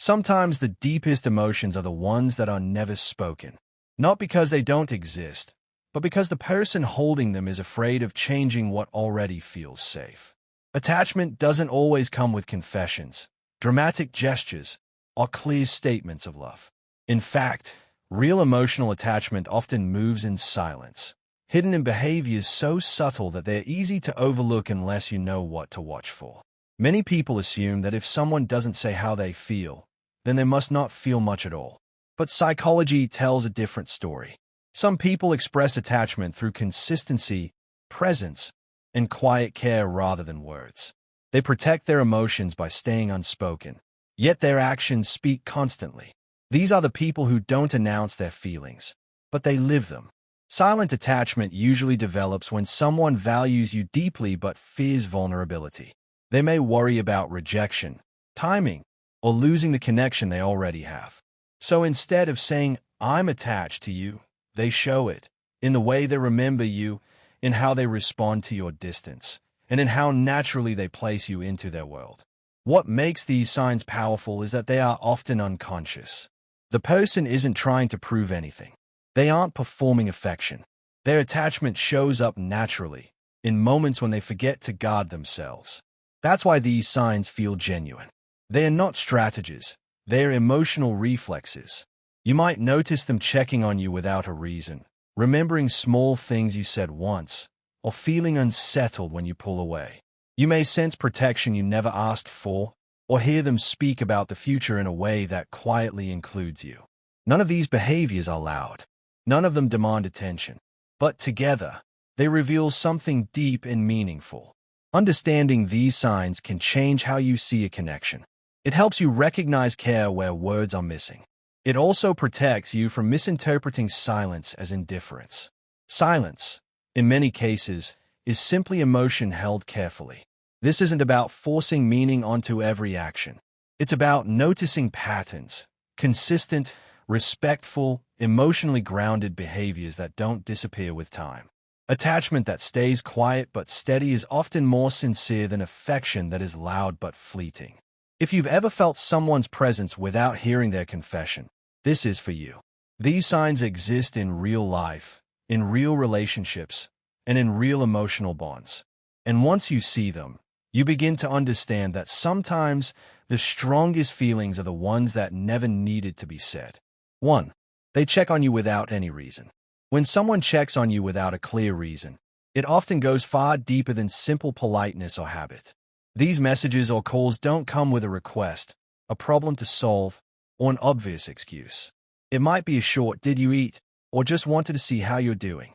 Sometimes the deepest emotions are the ones that are never spoken, not because they don't exist, but because the person holding them is afraid of changing what already feels safe. Attachment doesn't always come with confessions, dramatic gestures, or clear statements of love. In fact, real emotional attachment often moves in silence, hidden in behaviors so subtle that they're easy to overlook unless you know what to watch for. Many people assume that if someone doesn't say how they feel, then they must not feel much at all. But psychology tells a different story. Some people express attachment through consistency, presence, and quiet care rather than words. They protect their emotions by staying unspoken, yet their actions speak constantly. These are the people who don't announce their feelings, but they live them. Silent attachment usually develops when someone values you deeply but fears vulnerability. They may worry about rejection, timing, or losing the connection they already have. So instead of saying, "I'm attached to you," they show it in the way they remember you, in how they respond to your distance, and in how naturally they place you into their world. What makes these signs powerful is that they are often unconscious. The person isn't trying to prove anything. They aren't performing affection. Their attachment shows up naturally, in moments when they forget to guard themselves. That's why these signs feel genuine. They are not strategies. They are emotional reflexes. You might notice them checking on you without a reason, remembering small things you said once, or feeling unsettled when you pull away. You may sense protection you never asked for, or hear them speak about the future in a way that quietly includes you. None of these behaviors are loud. None of them demand attention. But together, they reveal something deep and meaningful. Understanding these signs can change how you see a connection. It helps you recognize care where words are missing. It also protects you from misinterpreting silence as indifference. Silence, in many cases, is simply emotion held carefully. This isn't about forcing meaning onto every action. It's about noticing patterns, consistent, respectful, emotionally grounded behaviors that don't disappear with time. Attachment that stays quiet but steady is often more sincere than affection that is loud but fleeting. If you've ever felt someone's presence without hearing their confession, this is for you. These signs exist in real life, in real relationships, and in real emotional bonds. And once you see them, you begin to understand that sometimes the strongest feelings are the ones that never needed to be said. 1. They check on you without any reason. When someone checks on you without a clear reason, it often goes far deeper than simple politeness or habit. These messages or calls don't come with a request, a problem to solve, or an obvious excuse. It might be a short "did you eat?" or just wanted to see how you're doing.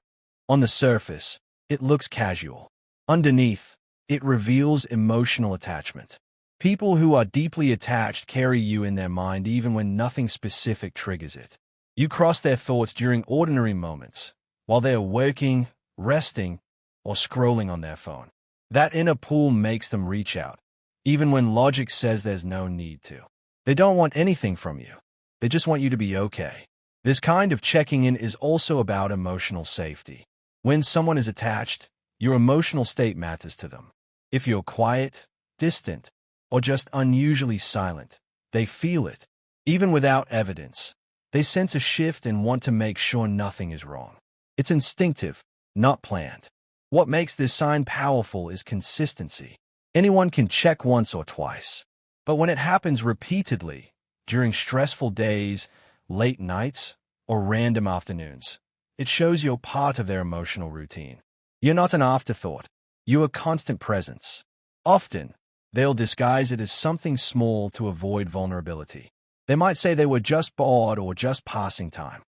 On the surface, it looks casual. Underneath, it reveals emotional attachment. People who are deeply attached carry you in their mind even when nothing specific triggers it. You cross their thoughts during ordinary moments, while they are working, resting, or scrolling on their phone. That inner pull makes them reach out, even when logic says there's no need to. They don't want anything from you. They just want you to be okay. This kind of checking in is also about emotional safety. When someone is attached, your emotional state matters to them. If you're quiet, distant, or just unusually silent, they feel it. Even without evidence, they sense a shift and want to make sure nothing is wrong. It's instinctive, not planned. What makes this sign powerful is consistency. Anyone can check once or twice, but when it happens repeatedly, during stressful days, late nights, or random afternoons, it shows you're part of their emotional routine. You're not an afterthought. You're a constant presence. Often, they'll disguise it as something small to avoid vulnerability. They might say they were just bored or just passing time.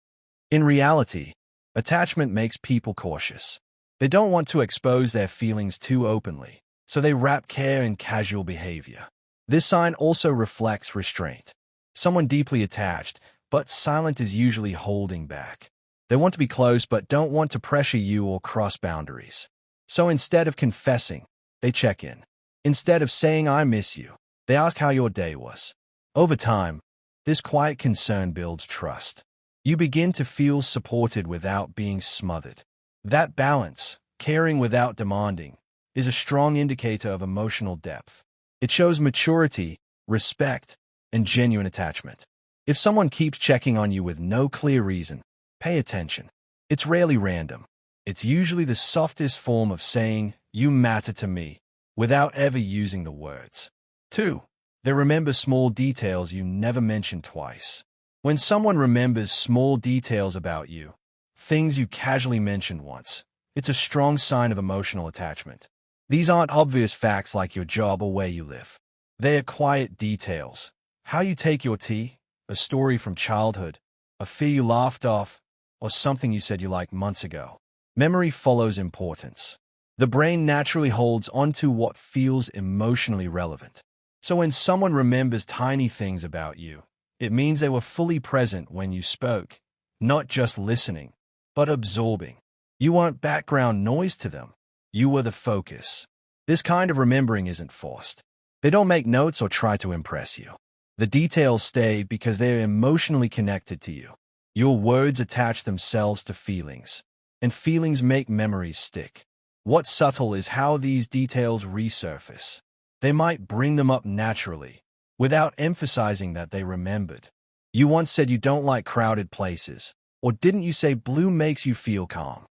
In reality, attachment makes people cautious. They don't want to expose their feelings too openly, so they wrap care in casual behavior. This sign also reflects restraint. Someone deeply attached, but silent, is usually holding back. They want to be close but don't want to pressure you or cross boundaries. So instead of confessing, they check in. Instead of saying "I miss you," they ask how your day was. Over time, this quiet concern builds trust. You begin to feel supported without being smothered. That balance, caring without demanding, is a strong indicator of emotional depth. It shows maturity, respect, and genuine attachment. If someone keeps checking on you with no clear reason, pay attention. It's rarely random. It's usually the softest form of saying, "You matter to me," without ever using the words. 2. They remember small details you never mentioned twice. When someone remembers small details about you, things you casually mentioned once, it's a strong sign of emotional attachment. These aren't obvious facts like your job or where you live. They are quiet details. How you take your tea, a story from childhood, a fear you laughed off, or something you said you liked months ago. Memory follows importance. The brain naturally holds onto what feels emotionally relevant. So when someone remembers tiny things about you, it means they were fully present when you spoke, not just listening, but absorbing. You weren't background noise to them. You were the focus. This kind of remembering isn't forced. They don't make notes or try to impress you. The details stay because they are emotionally connected to you. Your words attach themselves to feelings, and feelings make memories stick. What's subtle is how these details resurface. They might bring them up naturally, without emphasizing that they remembered. You once said you don't like crowded places, or didn't you say blue makes you feel calm?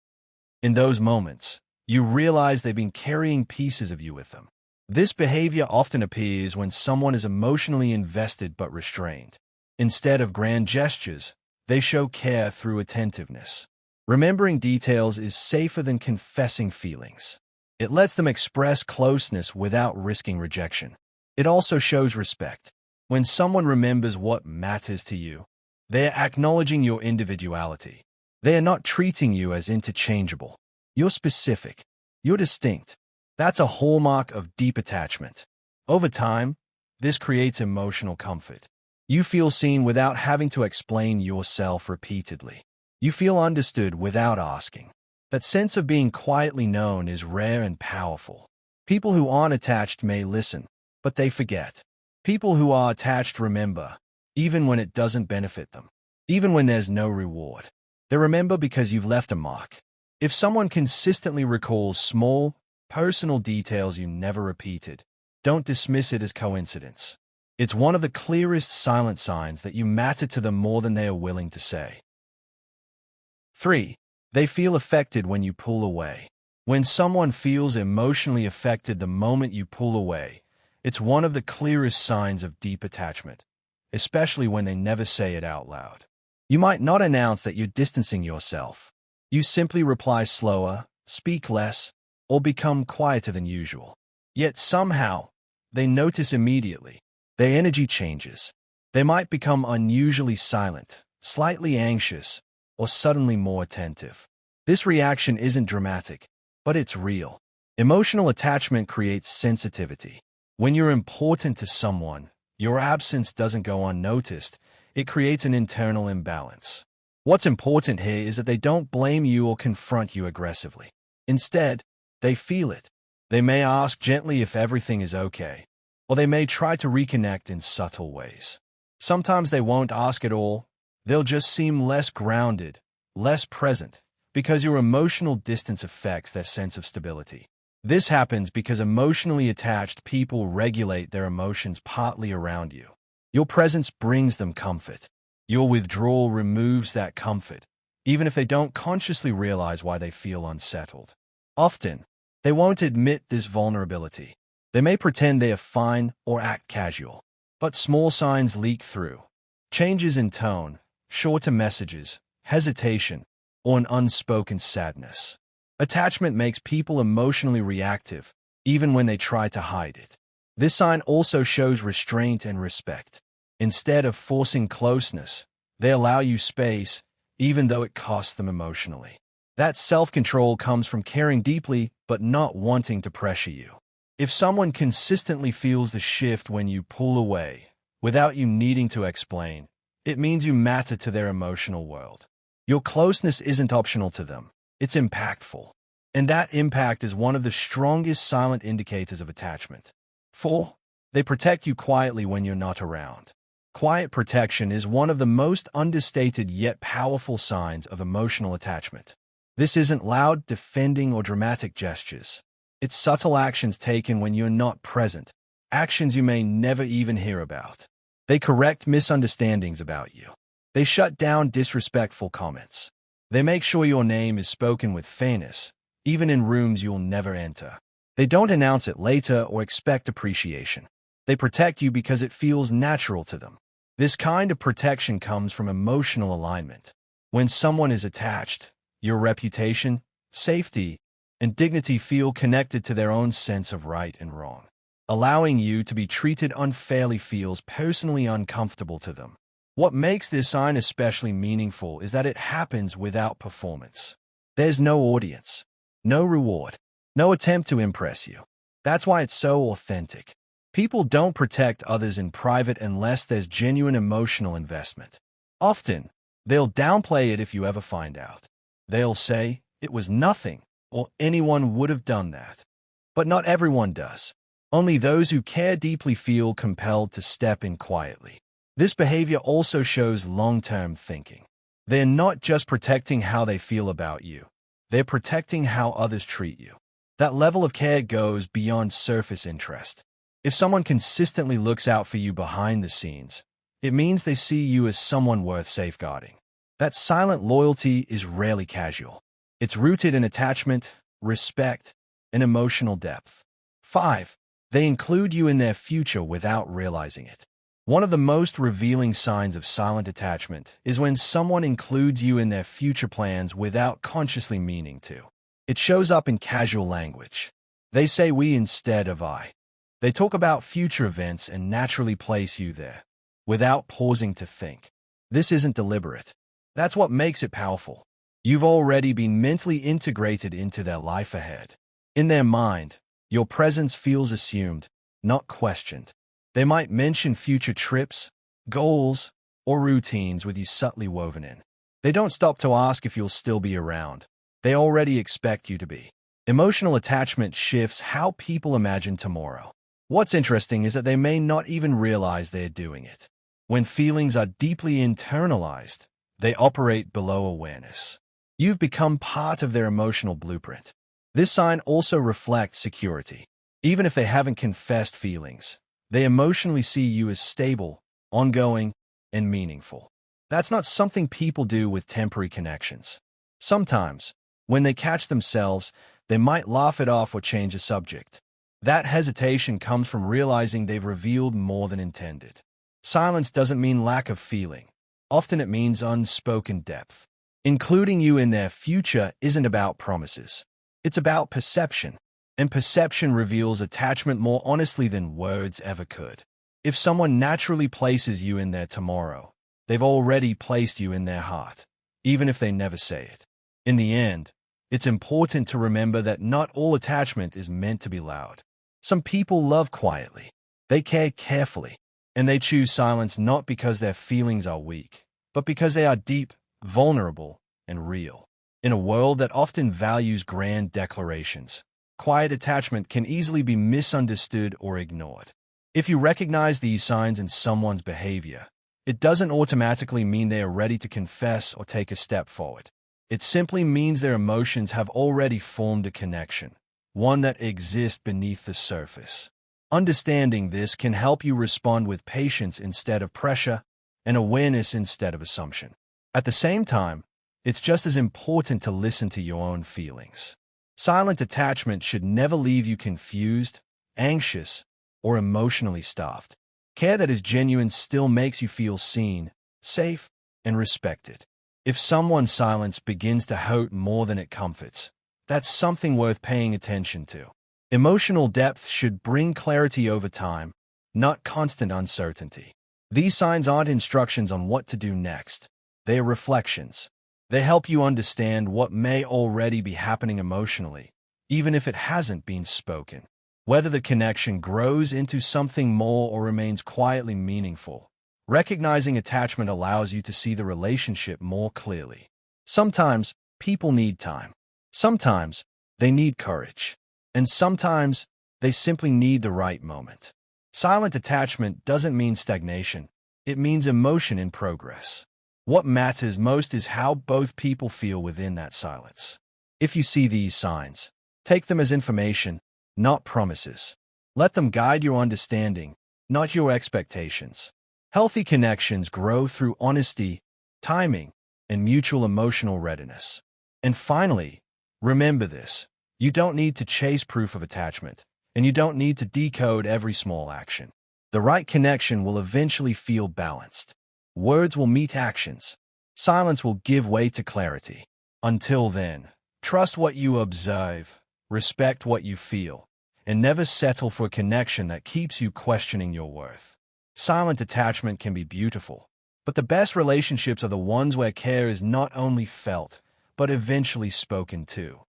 In those moments, you realize they've been carrying pieces of you with them. This behavior often appears when someone is emotionally invested but restrained. Instead of grand gestures, they show care through attentiveness. Remembering details is safer than confessing feelings. It lets them express closeness without risking rejection. It also shows respect. When someone remembers what matters to you, they are acknowledging your individuality. They are not treating you as interchangeable. You're specific. You're distinct. That's a hallmark of deep attachment. Over time, this creates emotional comfort. You feel seen without having to explain yourself repeatedly. You feel understood without asking. That sense of being quietly known is rare and powerful. People who aren't attached may listen, but they forget. People who are attached remember, even when it doesn't benefit them, even when there's no reward. They remember because you've left a mark. If someone consistently recalls small, personal details you never repeated, don't dismiss it as coincidence. It's one of the clearest silent signs that you matter to them more than they are willing to say. 3. They feel affected when you pull away. When someone feels emotionally affected the moment you pull away, it's one of the clearest signs of deep attachment, especially when they never say it out loud. You might not announce that you're distancing yourself. You simply reply slower, speak less, or become quieter than usual. Yet somehow, they notice immediately. Their energy changes. They might become unusually silent, slightly anxious, or suddenly more attentive. This reaction isn't dramatic, but it's real. Emotional attachment creates sensitivity. When you're important to someone, your absence doesn't go unnoticed. It creates an internal imbalance. What's important here is that they don't blame you or confront you aggressively. Instead, they feel it. They may ask gently if everything is okay, or they may try to reconnect in subtle ways. Sometimes they won't ask at all. They'll just seem less grounded, less present, because your emotional distance affects their sense of stability. This happens because emotionally attached people regulate their emotions partly around you. Your presence brings them comfort. Your withdrawal removes that comfort, even if they don't consciously realize why they feel unsettled. Often, they won't admit this vulnerability. They may pretend they are fine or act casual, but small signs leak through. Changes in tone, shorter messages, hesitation, or an unspoken sadness. Attachment makes people emotionally reactive, even when they try to hide it. This sign also shows restraint and respect. Instead of forcing closeness, they allow you space, even though it costs them emotionally. That self-control comes from caring deeply but not wanting to pressure you. If someone consistently feels the shift when you pull away, without you needing to explain, it means you matter to their emotional world. Your closeness isn't optional to them. It's impactful. And that impact is one of the strongest silent indicators of attachment. 4. They protect you quietly when you're not around. Quiet protection is one of the most understated yet powerful signs of emotional attachment. This isn't loud, defending, or dramatic gestures. It's subtle actions taken when you're not present, actions you may never even hear about. They correct misunderstandings about you. They shut down disrespectful comments. They make sure your name is spoken with fairness, even in rooms you'll never enter. They don't announce it later or expect appreciation. They protect you because it feels natural to them. This kind of protection comes from emotional alignment. When someone is attached, your reputation, safety, and dignity feel connected to their own sense of right and wrong. Allowing you to be treated unfairly feels personally uncomfortable to them. What makes this sign especially meaningful is that it happens without performance. There's no audience, no reward, no attempt to impress you. That's why it's so authentic. People don't protect others in private unless there's genuine emotional investment. Often, they'll downplay it if you ever find out. They'll say, "It was nothing," or "anyone would have done that." But not everyone does. Only those who care deeply feel compelled to step in quietly. This behavior also shows long-term thinking. They're not just protecting how they feel about you. They're protecting how others treat you. That level of care goes beyond surface interest. If someone consistently looks out for you behind the scenes, it means they see you as someone worth safeguarding. That silent loyalty is rarely casual. It's rooted in attachment, respect, and emotional depth. 5. They include you in their future without realizing it. One of the most revealing signs of silent attachment is when someone includes you in their future plans without consciously meaning to. It shows up in casual language. They say "we" instead of "I." They talk about future events and naturally place you there, without pausing to think. This isn't deliberate. That's what makes it powerful. You've already been mentally integrated into their life ahead. In their mind, your presence feels assumed, not questioned. They might mention future trips, goals, or routines with you subtly woven in. They don't stop to ask if you'll still be around. They already expect you to be. Emotional attachment shifts how people imagine tomorrow. What's interesting is that they may not even realize they're doing it. When feelings are deeply internalized, they operate below awareness. You've become part of their emotional blueprint. This sign also reflects security. Even if they haven't confessed feelings, they emotionally see you as stable, ongoing, and meaningful. That's not something people do with temporary connections. Sometimes, when they catch themselves, they might laugh it off or change the subject. That hesitation comes from realizing they've revealed more than intended. Silence doesn't mean lack of feeling. Often it means unspoken depth. Including you in their future isn't about promises. It's about perception. And perception reveals attachment more honestly than words ever could. If someone naturally places you in their tomorrow, they've already placed you in their heart, even if they never say it. In the end, it's important to remember that not all attachment is meant to be loud. Some people love quietly. They care carefully. And they choose silence not because their feelings are weak, but because they are deep, vulnerable, and real. In a world that often values grand declarations, quiet attachment can easily be misunderstood or ignored. If you recognize these signs in someone's behavior, it doesn't automatically mean they are ready to confess or take a step forward. It simply means their emotions have already formed a connection, one that exists beneath the surface. Understanding this can help you respond with patience instead of pressure and awareness instead of assumption. At the same time, it's just as important to listen to your own feelings. Silent attachment should never leave you confused, anxious, or emotionally starved. Care that is genuine still makes you feel seen, safe, and respected. If someone's silence begins to hurt more than it comforts, that's something worth paying attention to. Emotional depth should bring clarity over time, not constant uncertainty. These signs aren't instructions on what to do next. They are reflections. They help you understand what may already be happening emotionally, even if it hasn't been spoken. Whether the connection grows into something more or remains quietly meaningful, recognizing attachment allows you to see the relationship more clearly. Sometimes people need time. Sometimes they need courage. And sometimes they simply need the right moment. Silent attachment doesn't mean stagnation. It means emotion in progress. What matters most is how both people feel within that silence. If you see these signs, take them as information, not promises. Let them guide your understanding, not your expectations. Healthy connections grow through honesty, timing, and mutual emotional readiness. And finally, remember this. You don't need to chase proof of attachment, and you don't need to decode every small action. The right connection will eventually feel balanced. Words will meet actions. Silence will give way to clarity. Until then, trust what you observe, respect what you feel, and never settle for a connection that keeps you questioning your worth. Silent attachment can be beautiful, but the best relationships are the ones where care is not only felt, but eventually spoken to.